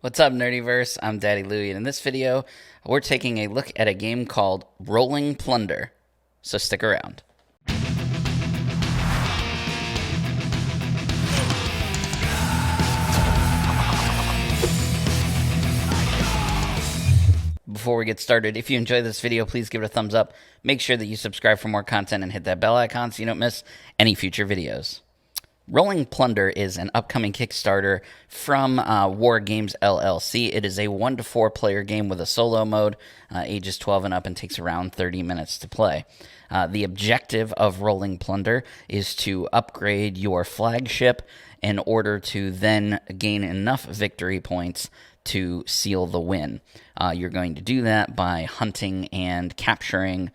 What's up, Nerdyverse? I'm Daddy Louie, and in this video, we're taking a look at a game called Rolling Plunder. So stick around. Before we get started, if you enjoyed this video, please give it a thumbs up. Make sure that you subscribe for more content and hit that bell icon so you don't miss any future videos. Rolling Plunder is an upcoming Kickstarter from War Games LLC. It is a 1 to 4 player game with a solo mode, ages 12 and up, and takes around 30 minutes to play. The objective of Rolling Plunder is to upgrade your flagship in order to then gain enough victory points to seal the win. You're going to do that by hunting and capturing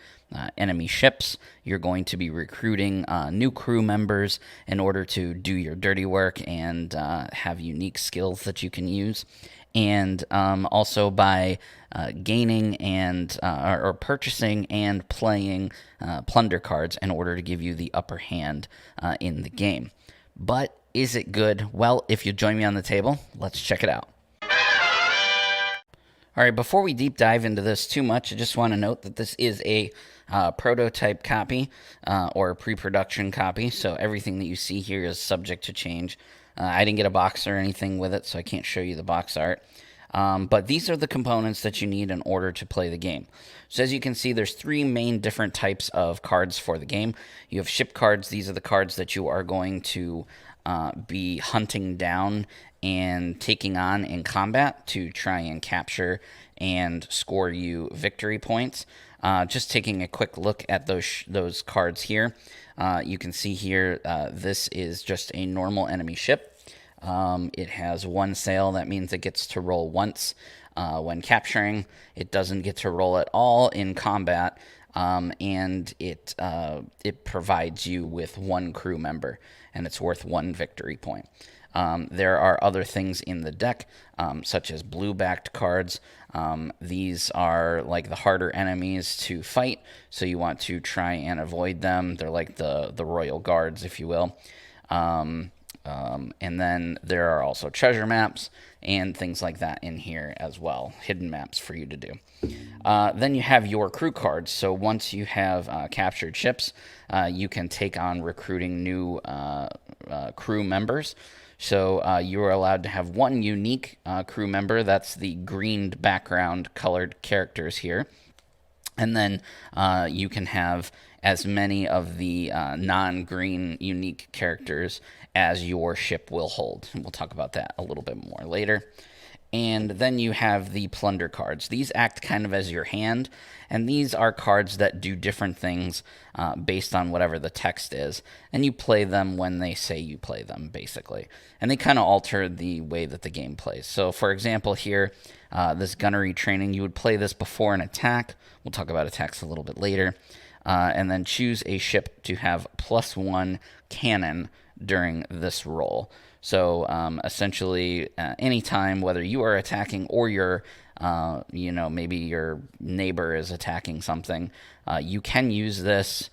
enemy ships. You're going to be recruiting new crew members in order to do your dirty work and have unique skills that you can use. And also by gaining and or purchasing and playing plunder cards in order to give you the upper hand in the game. But is it good? Well, if you join me on the table, let's check it out. All right, before we deep dive into this too much, I just want to note that this is a prototype copy or a pre-production copy, so everything that you see here is subject to change. I didn't get a box or anything with it, so I can't show you the box art. But these are the components that you need in order to play the game. So as you can see, there's 3 main different types of cards for the game. You have ship cards. These are the cards that you are going to be hunting down and taking on in combat to try and capture and score you victory points. Just taking a quick look at those cards here. You can see here this is just a normal enemy ship. It has 1 sail. That means it gets to roll once when capturing. It doesn't get to roll at all in combat. And it provides you with 1 crew member, and it's worth 1 victory point. There are other things in the deck, such as blue-backed cards. These are like the harder enemies to fight, so you want to try and avoid them. They're like the royal guards, if you will. And then there are also treasure maps and things like that in here as well, hidden maps for you to do. Then you have your crew cards. So once you have captured ships, you can take on recruiting new crew members. So you are allowed to have 1 unique crew member. That's the greened background colored characters here. And then you can have as many of the non-green unique characters as your ship will hold. And we'll talk about that a little bit more later. And then you have the plunder cards. These act kind of as your hand, and these are cards that do different things based on whatever the text is, and you play them when they say you play them, basically. And they kind of alter the way that the game plays. So, for example, here, this gunnery training, you would play this before an attack. We'll talk about attacks a little bit later. And then choose a ship to have +1 cannon during this roll. So essentially, anytime, whether you are attacking or your, maybe your neighbor is attacking something, you can use this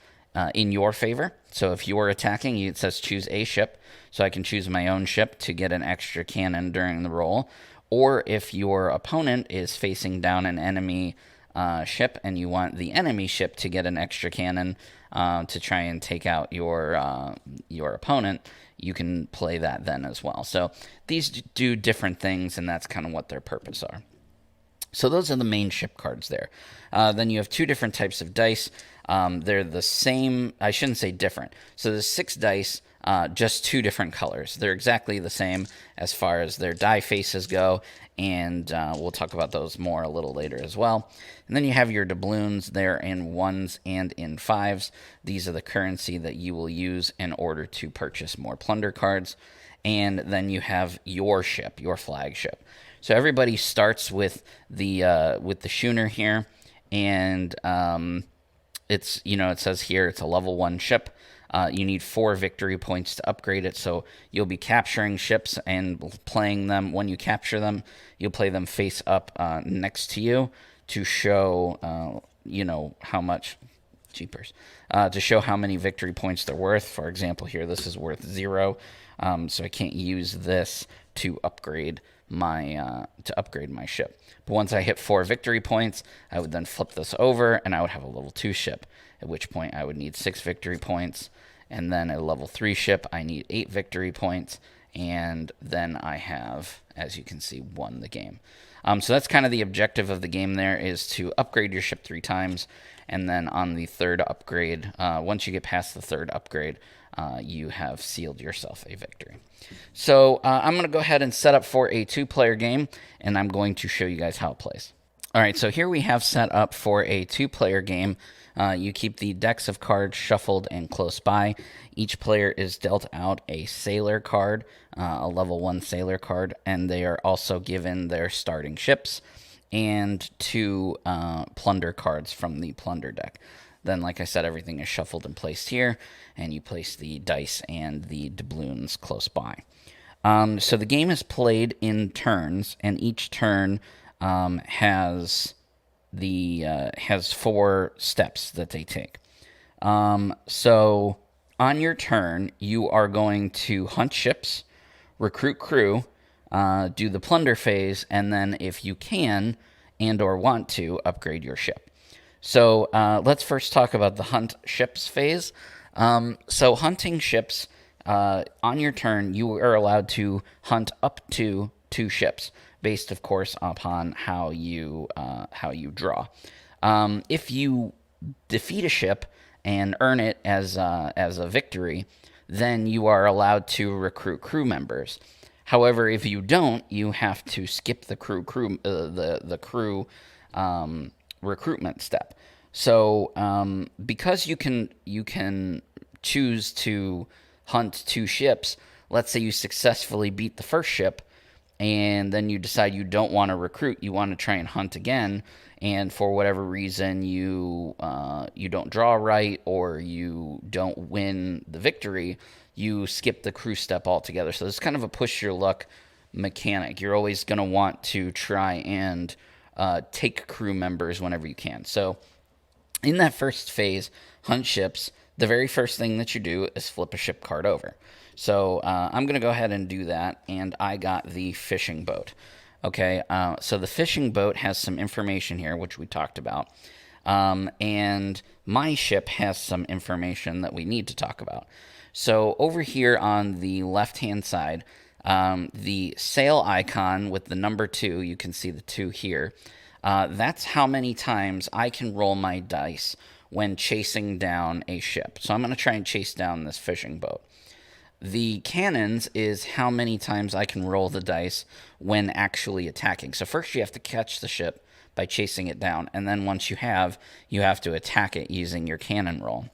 in your favor. So if you're attacking, it says choose a ship. So I can choose my own ship to get an extra cannon during the roll. Or if your opponent is facing down an enemy ship and you want the enemy ship to get an extra cannon to try and take out your opponent, you can play that then as well. So these do different things, and that's kind of what their purpose are. So those are the main ship cards there. Then you have 2 different types of dice. They're the same. I shouldn't say different. So there's 6 dice, just 2 different colors. They're exactly the same as far as their die faces go, and we'll talk about those more a little later as well. And then you have your doubloons. They're in 1s and in 5s. These are the currency that you will use in order to purchase more plunder cards. And then you have your ship, your flagship. So everybody starts with the schooner here, and it's, it says here it's a level 1 ship. You need 4 victory points to upgrade it, so you'll be capturing ships and playing them. When you capture them, you'll play them face up next to you to show, how much, to show how many victory points they're worth. For example, here, this is worth 0, so I can't use this to upgrade my ship. But once I hit 4 victory points, I would then flip this over, and I would have a level 2 ship, at which point I would need 6 victory points. And then a level 3 ship, I need 8 victory points, and then I have, as you can see, won the game. So that's kind of the objective of the game there, is to upgrade your ship 3 times, and then on the third upgrade, once you get past the third upgrade, you have sealed yourself a victory. So I'm going to go ahead and set up for a 2-player game, and I'm going to show you guys how it plays. All right, so here we have set up for a 2-player game. You keep the decks of cards shuffled and close by. Each player is dealt out a sailor card, a level 1 sailor card, and they are also given their starting ships and 2 plunder cards from the plunder deck. Then, like I said, everything is shuffled and placed here, and you place the dice and the doubloons close by. So the game is played in turns, and each turn has 4 steps that they take. So on your turn, you are going to hunt ships, recruit crew, do the plunder phase, and then if you can and or want to, upgrade your ship. So let's first talk about the hunt ships phase. So hunting ships, on your turn, you are allowed to hunt up to 2 ships, based, of course, upon how you draw. If you defeat a ship and earn it as a victory, then you are allowed to recruit crew members. However, if you don't, you have to skip the crew recruitment step. So because you can choose to hunt 2 ships, let's say you successfully beat the first ship, and then you decide you don't want to recruit, you want to try and hunt again, and for whatever reason you don't draw right or you don't win the victory, you skip the crew step altogether. So it's kind of a push your luck mechanic. You're always going to want to try and take crew members whenever you can. So in that first phase, hunt ships, the very first thing that you do is flip a ship card over. So I'm going to go ahead and do that, and I got the fishing boat. Okay, so the fishing boat has some information here, which we talked about, and my ship has some information that we need to talk about. So over here on the left-hand side, the sail icon with the number 2, you can see the 2 here, that's how many times I can roll my dice when chasing down a ship. So I'm going to try and chase down this fishing boat. The cannons is how many times I can roll the dice when actually attacking. So first you have to catch the ship by chasing it down, and then once you have to attack it using your cannon roll.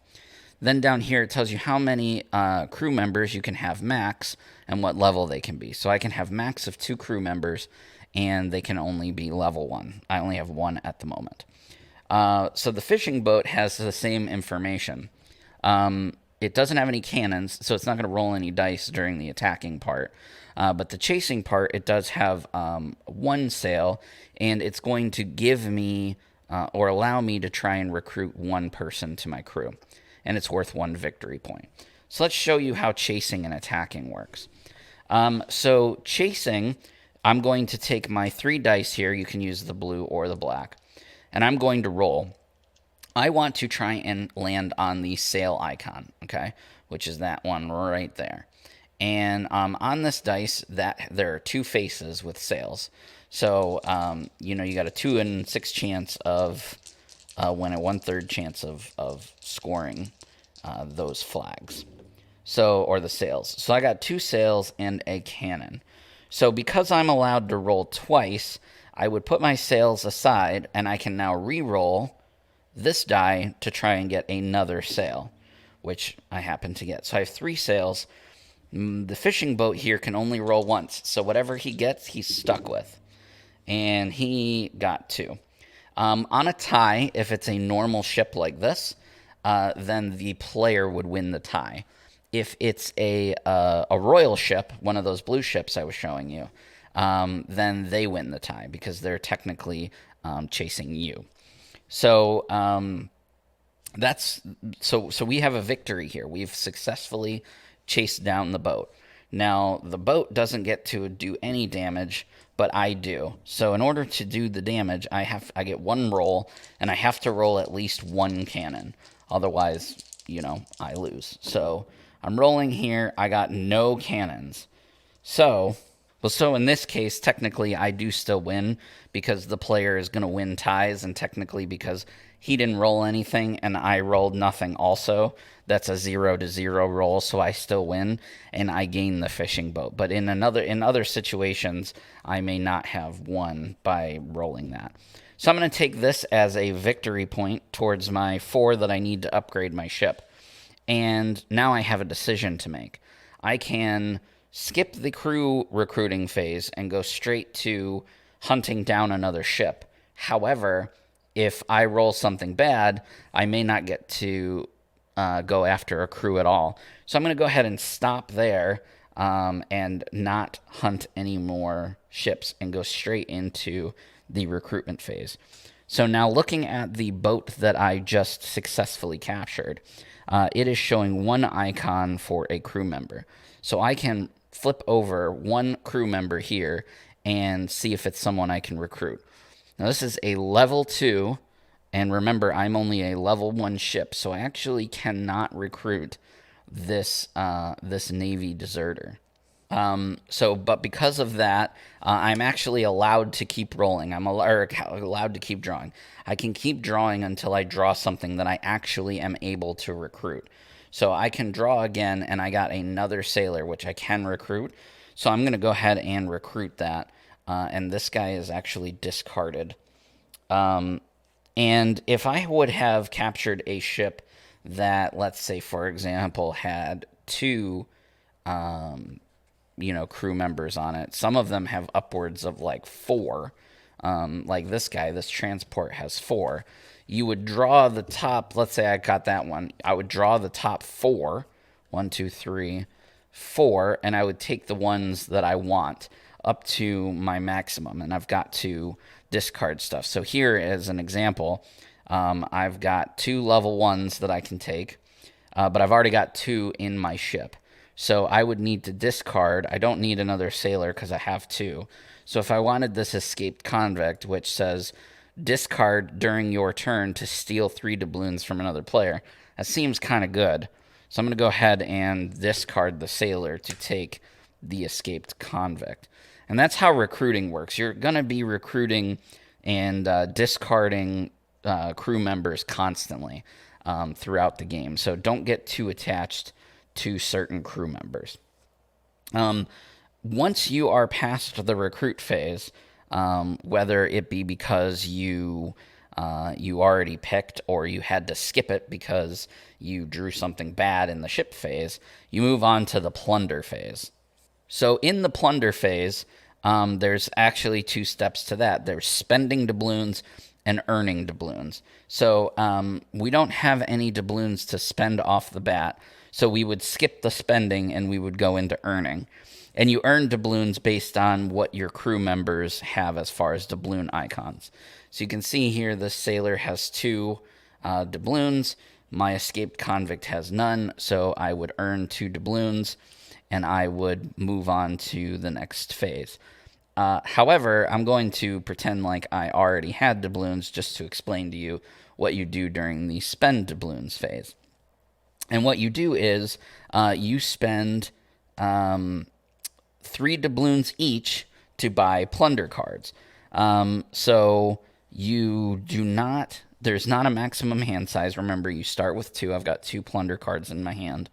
Then down here it tells you how many crew members you can have max and what level they can be. So I can have max of 2 crew members, and they can only be level 1. I only have 1 at the moment. So the fishing boat has the same information. It doesn't have any cannons, so it's not going to roll any dice during the attacking part. But the chasing part, it does have 1 sail, and it's going to give me or allow me to try and recruit 1 person to my crew. And it's worth 1 victory point. So let's show you how chasing and attacking works. So chasing, I'm going to take my 3 dice here. You can use the blue or the black. And I'm going to roll. I want to try and land on the sail icon, okay, which is that one right there. And on this dice, there are 2 faces with sails. So, you got a 2 in 6 chance of when a 1/3 chance of scoring those flags. So, or the sails. So I got 2 sails and a cannon. So because I'm allowed to roll twice, I would put my sails aside, and I can now re-roll this die to try and get another sail, which I happen to get. So I have 3 sails. The fishing boat here can only roll once, so whatever he gets, he's stuck with. And he got 2. On a tie, if it's a normal ship like this, then the player would win the tie. If it's a royal ship, one of those blue ships I was showing you, then they win the tie because they're technically chasing you. So so we have a victory here. We've successfully chased down the boat. Now, the boat doesn't get to do any damage, but I do. So in order to do the damage, I get one roll, and I have to roll at least one cannon. Otherwise, I lose. So I'm rolling here. I got no cannons. So in this case, technically, I do still win because the player is going to win ties, and technically because he didn't roll anything and I rolled nothing also, that's a 0-0 roll, so I still win and I gain the fishing boat. But in other situations, I may not have won by rolling that. So I'm going to take this as a victory point towards my 4 that I need to upgrade my ship. And now I have a decision to make. I can skip the crew recruiting phase and go straight to hunting down another ship. However, if I roll something bad, I may not get to go after a crew at all. So I'm going to go ahead and stop there and not hunt any more ships and go straight into the recruitment phase. So now looking at the boat that I just successfully captured, it is showing one icon for a crew member. So I can flip over one crew member here and see if it's someone I can recruit. Now this is a level 2, and remember, I'm only a level 1 ship, so I actually cannot recruit this Navy deserter. But because of that, I'm actually allowed to keep rolling. I'm allowed to keep drawing. I can keep drawing until I draw something that I actually am able to recruit. So I can draw again, and I got another sailor, which I can recruit. So I'm going to go ahead and recruit that. And this guy is actually discarded. And if I would have captured a ship that, let's say, for example, had 2 crew members on it. Some of them have upwards of like 4. Like this guy, this transport has 4. You would draw the top, let's say I got that one. I would draw the top 4. 1, 2, 3, 4. And I would take the ones that I want up to my maximum. And I've got to discard stuff. So here as an example, I've got 2 level 1s that I can take. But I've already got 2 in my ship. So I would need to discard. I don't need another sailor because I have 2. So if I wanted this escaped convict, which says discard during your turn to steal 3 doubloons from another player, that seems kind of good. So I'm going to go ahead and discard the sailor to take the escaped convict. And that's how recruiting works. You're going to be recruiting and discarding crew members constantly throughout the game. So don't get too attached to certain crew members. Once you are past the recruit phase, whether it be because you already picked or you had to skip it because you drew something bad in the ship phase, you move on to the plunder phase. So in the plunder phase, there's actually 2 steps to that. There's spending doubloons and earning doubloons. So we don't have any doubloons to spend off the bat. So we would skip the spending and we would go into earning. And you earn doubloons based on what your crew members have as far as doubloon icons. So you can see here this sailor has 2 doubloons. My escaped convict has none, so I would earn 2 doubloons and I would move on to the next phase. However, I'm going to pretend like I already had doubloons just to explain to you what you do during the spend doubloons phase. And what you do is you spend 3 doubloons each to buy plunder cards. So you do not, there's not a maximum hand size. Remember, you start with 2. I've got 2 plunder cards in my hand.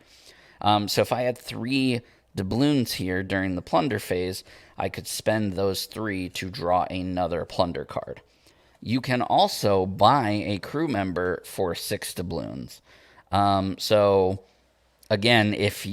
So if I had 3 doubloons here during the plunder phase, I could spend those 3 to draw another plunder card. You can also buy a crew member for 6 doubloons. So again, if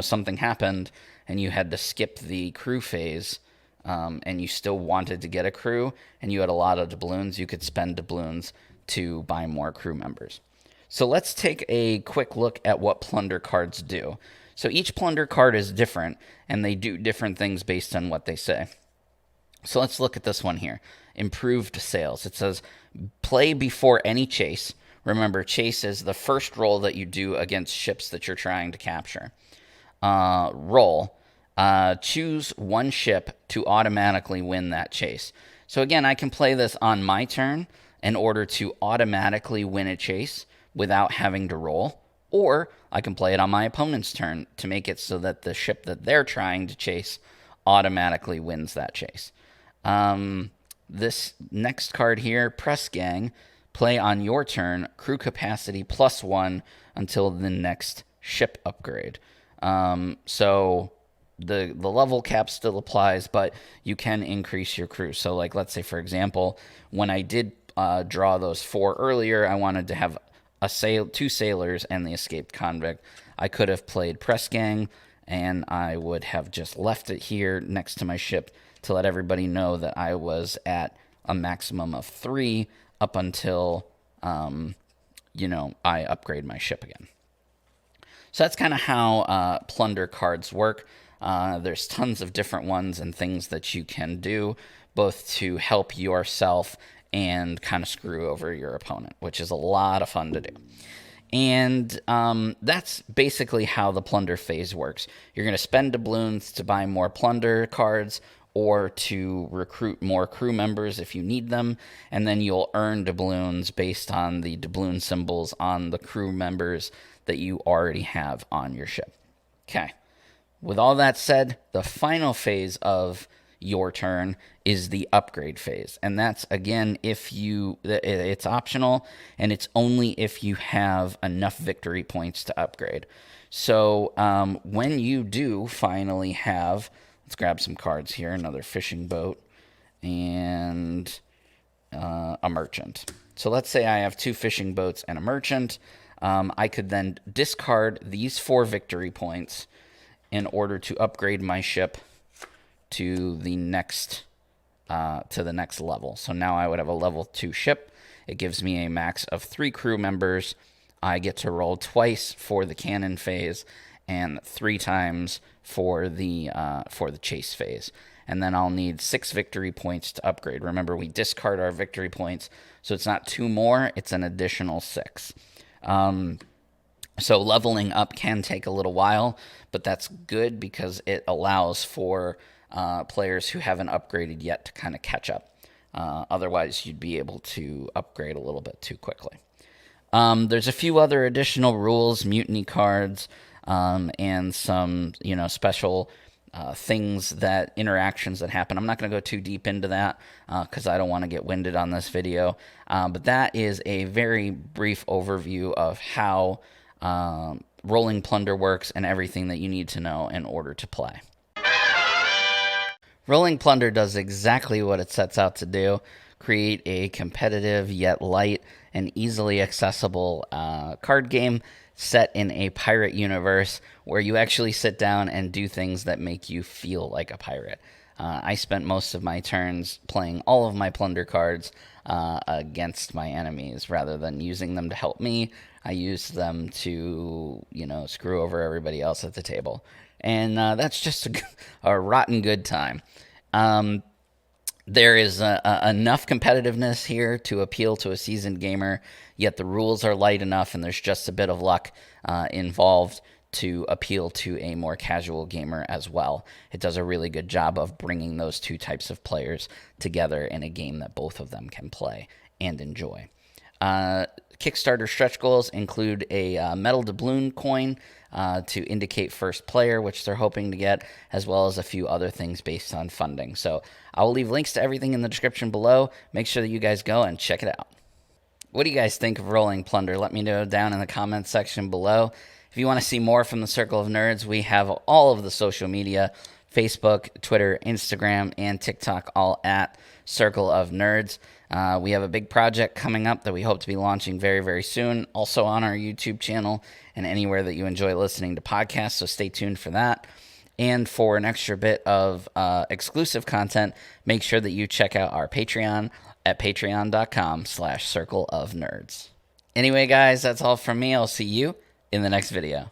something happened and you had to skip the crew phase, and you still wanted to get a crew and you had a lot of doubloons, you could spend doubloons to buy more crew members. So let's take a quick look at what plunder cards do. So each plunder card is different and they do different things based on what they say. So let's look at this one here. Improved sales. It says play before any chase. Remember, chase is the first roll that you do against ships that you're trying to capture. roll, choose one ship to automatically win that chase. So again, I can play this on my turn in order to automatically win a chase without having to roll, or I can play it on my opponent's turn to make it so that the ship that they're trying to chase automatically wins that chase. This next card here, Press Gang, play on your turn, crew capacity +1 until the next ship upgrade. So the level cap still applies, but you can increase your crew. So like, let's say, for example, when I did draw those 4 earlier, I wanted to have two sailors and the escaped convict. I could have played Press Gang, and I would have just left it here next to my ship to let everybody know that I was at a maximum of 3 up until, I upgrade my ship again. So that's kind of how plunder cards work. There's tons of different ones and things that you can do, both to help yourself and kind of screw over your opponent, which is a lot of fun to do. And that's basically how the plunder phase works. You're going to spend doubloons to buy more plunder cards or to recruit more crew members if you need them, and then you'll earn doubloons based on the doubloon symbols on the crew members that you already have on your ship. Okay. With all that said, the final phase of your turn is the upgrade phase. And that's, again, it's optional, and it's only if you have enough victory points to upgrade. So when you do finally have, let's grab some cards here, another fishing boat and a merchant. So let's say I have 2 fishing boats and a merchant. I could then discard these 4 victory points in order to upgrade my ship to the next level. So now I would have a level 2 ship. It gives me a max of 3 crew members. I get to roll twice for the cannon phase and 3 times for the chase phase. And then I'll need 6 victory points to upgrade. Remember, we discard our victory points, so it's not 2 more, it's an additional 6. So leveling up can take a little while, but that's good because it allows for players who haven't upgraded yet to kind of catch up. Otherwise, you'd be able to upgrade a little bit too quickly. There's a few other additional rules, mutiny cards, and some special interactions that happen. I'm not going to go too deep into that because I don't want to get winded on this video. But that is a very brief overview of how rolling plunder works and everything that you need to know in order to play. Rolling plunder does exactly what it sets out to do: create a competitive yet light and easily accessible card game set in a pirate universe where you actually sit down and do things that make you feel like a pirate. I spent most of my turns playing all of my plunder cards against my enemies rather than using them to help me. I used them to, screw over everybody else at the table. And that's just a rotten good time. There is enough competitiveness here to appeal to a seasoned gamer, yet the rules are light enough and there's just a bit of luck involved to appeal to a more casual gamer as well. It does a really good job of bringing those 2 types of players together in a game that both of them can play and enjoy. Kickstarter stretch goals include a metal doubloon coin to indicate first player, which they're hoping to get, as well as a few other things based on funding. So I'll leave links to everything in the description below. Make sure that you guys go and check it out. What do you guys think of rolling plunder? Let me know down in the comments section below. If you want to see more from the Circle of Nerds, we have all of the social media: Facebook, Twitter, Instagram, and TikTok, all at Circle of Nerds. We have a big project coming up that we hope to be launching very, very soon, also on our YouTube channel and anywhere that you enjoy listening to podcasts, so stay tuned for that. And for an extra bit of exclusive content, make sure that you check out our Patreon at patreon.com/Circle of Nerds. Anyway, guys, that's all from me. I'll see you in the next video.